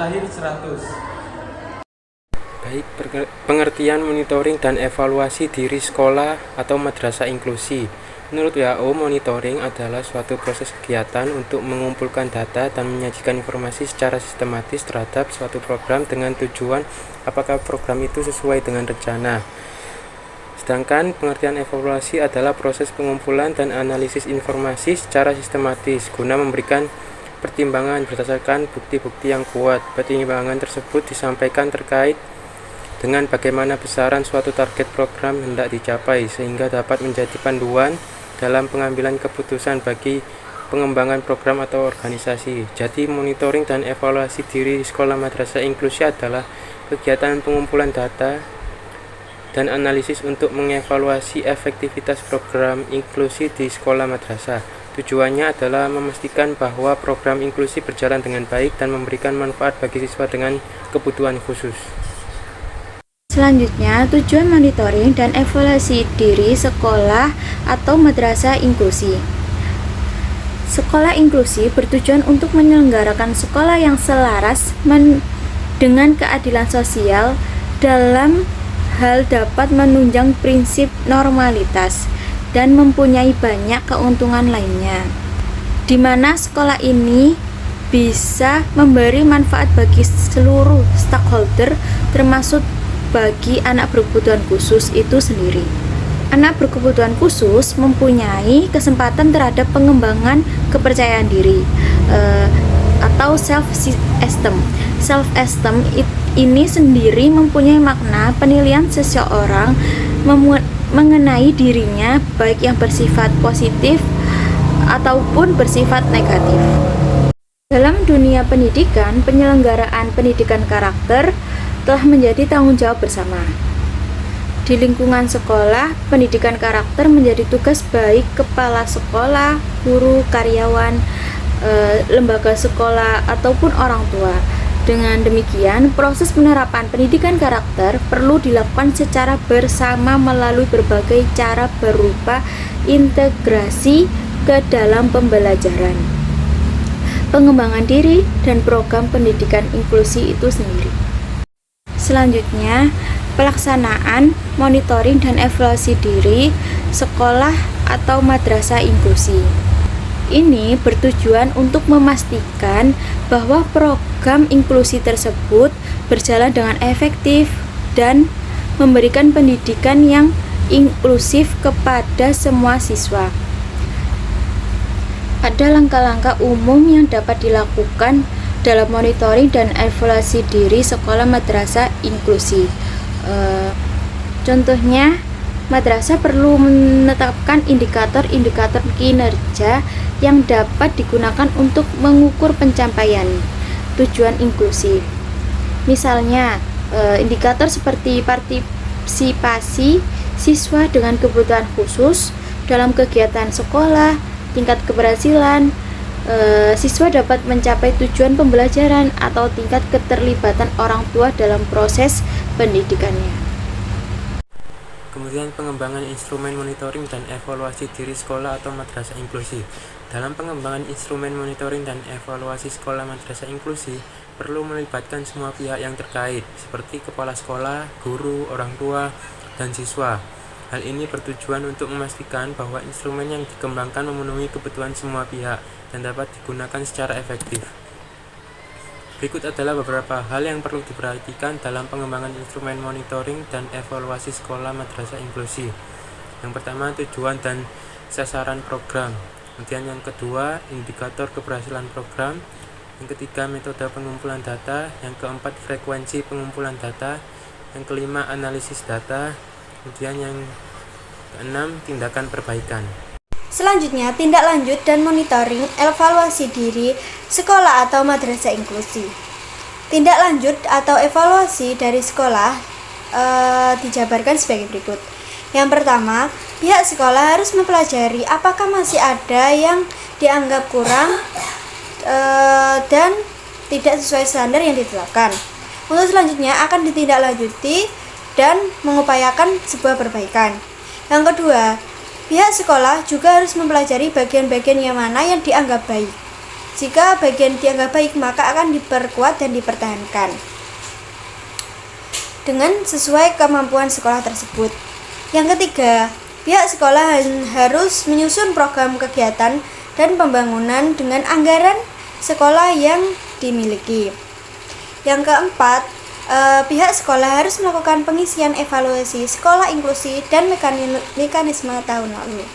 akhir 100. Baik, pengertian monitoring dan evaluasi diri sekolah atau madrasah inklusi. Menurut WHO, monitoring adalah suatu proses kegiatan untuk mengumpulkan data dan menyajikan informasi secara sistematis terhadap suatu program dengan tujuan apakah program itu sesuai dengan rencana. Sedangkan pengertian evaluasi adalah proses pengumpulan dan analisis informasi secara sistematis guna memberikan pertimbangan berdasarkan bukti-bukti yang kuat. Pertimbangan tersebut disampaikan terkait dengan bagaimana besaran suatu target program hendak dicapai sehingga dapat menjadi panduan dalam pengambilan keputusan bagi pengembangan program atau organisasi. Jadi monitoring dan evaluasi diri sekolah madrasah inklusi adalah kegiatan pengumpulan data dan analisis untuk mengevaluasi efektivitas program inklusi di sekolah madrasah. Tujuannya adalah memastikan bahwa program inklusi berjalan dengan baik dan memberikan manfaat bagi siswa dengan kebutuhan khusus. Selanjutnya, tujuan monitoring dan evaluasi diri sekolah atau madrasah inklusi. Sekolah inklusi bertujuan untuk menyelenggarakan sekolah yang selaras dengan keadilan sosial dalam hal dapat menunjang prinsip normalitas dan mempunyai banyak keuntungan lainnya, di mana sekolah ini bisa memberi manfaat bagi seluruh stakeholder termasuk bagi anak berkebutuhan khusus itu sendiri. Anak berkebutuhan khusus mempunyai kesempatan terhadap pengembangan kepercayaan diri atau self-esteem. Self-esteem ini sendiri mempunyai makna penilaian seseorang mengenai dirinya baik yang bersifat positif ataupun bersifat negatif. Dalam dunia pendidikan, penyelenggaraan pendidikan karakter telah menjadi tanggung jawab bersama. Di lingkungan sekolah, pendidikan karakter menjadi tugas baik kepala sekolah, guru, karyawan, lembaga sekolah, ataupun orang tua. Dengan demikian, proses penerapan pendidikan karakter perlu dilakukan secara bersama melalui berbagai cara berupa integrasi ke dalam pembelajaran, pengembangan diri, dan program pendidikan inklusi itu sendiri. Selanjutnya, pelaksanaan monitoring dan evaluasi diri sekolah atau madrasah inklusi. Ini bertujuan untuk memastikan bahwa program inklusi tersebut berjalan dengan efektif dan memberikan pendidikan yang inklusif kepada semua siswa. Ada langkah-langkah umum yang dapat dilakukan dalam monitoring dan evaluasi diri sekolah madrasah inklusi. Contohnya, madrasah perlu menetapkan indikator-indikator kinerja yang dapat digunakan untuk mengukur pencapaian tujuan inklusi. Misalnya, indikator seperti partisipasi siswa dengan kebutuhan khusus dalam kegiatan sekolah, tingkat keberhasilan siswa dapat mencapai tujuan pembelajaran atau tingkat keterlibatan orang tua dalam proses pendidikannya. Kemudian pengembangan instrumen monitoring dan evaluasi diri sekolah atau madrasah inklusi. Dalam pengembangan instrumen monitoring dan evaluasi sekolah madrasah inklusi perlu melibatkan semua pihak yang terkait seperti kepala sekolah, guru, orang tua, dan siswa. Hal ini bertujuan untuk memastikan bahwa instrumen yang dikembangkan memenuhi kebutuhan semua pihak dan dapat digunakan secara efektif. Berikut adalah beberapa hal yang perlu diperhatikan dalam pengembangan instrumen monitoring dan evaluasi sekolah madrasah inklusi. Yang pertama, tujuan dan sasaran program. Kemudian yang kedua, indikator keberhasilan program. Yang ketiga, metode pengumpulan data. Yang keempat, frekuensi pengumpulan data. Yang kelima, analisis data. Kemudian yang keenam, tindakan perbaikan. Selanjutnya, tindak lanjut dan monitoring evaluasi diri sekolah atau madrasah inklusi. Tindak lanjut atau evaluasi dari sekolah dijabarkan sebagai berikut. Yang pertama, pihak sekolah harus mempelajari apakah masih ada yang dianggap kurang dan tidak sesuai standar yang ditetapkan. Untuk selanjutnya akan ditindaklanjuti dan mengupayakan sebuah perbaikan. Yang kedua, pihak sekolah juga harus mempelajari bagian-bagian yang mana yang dianggap baik, Jika bagian dianggap baik, maka akan diperkuat dan dipertahankan dengan sesuai kemampuan sekolah tersebut. Yang ketiga, pihak sekolah harus menyusun program kegiatan dan pembangunan dengan anggaran sekolah yang dimiliki. Yang keempat, pihak sekolah harus melakukan pengisian evaluasi sekolah inklusi dan mekanisme tahun lalu.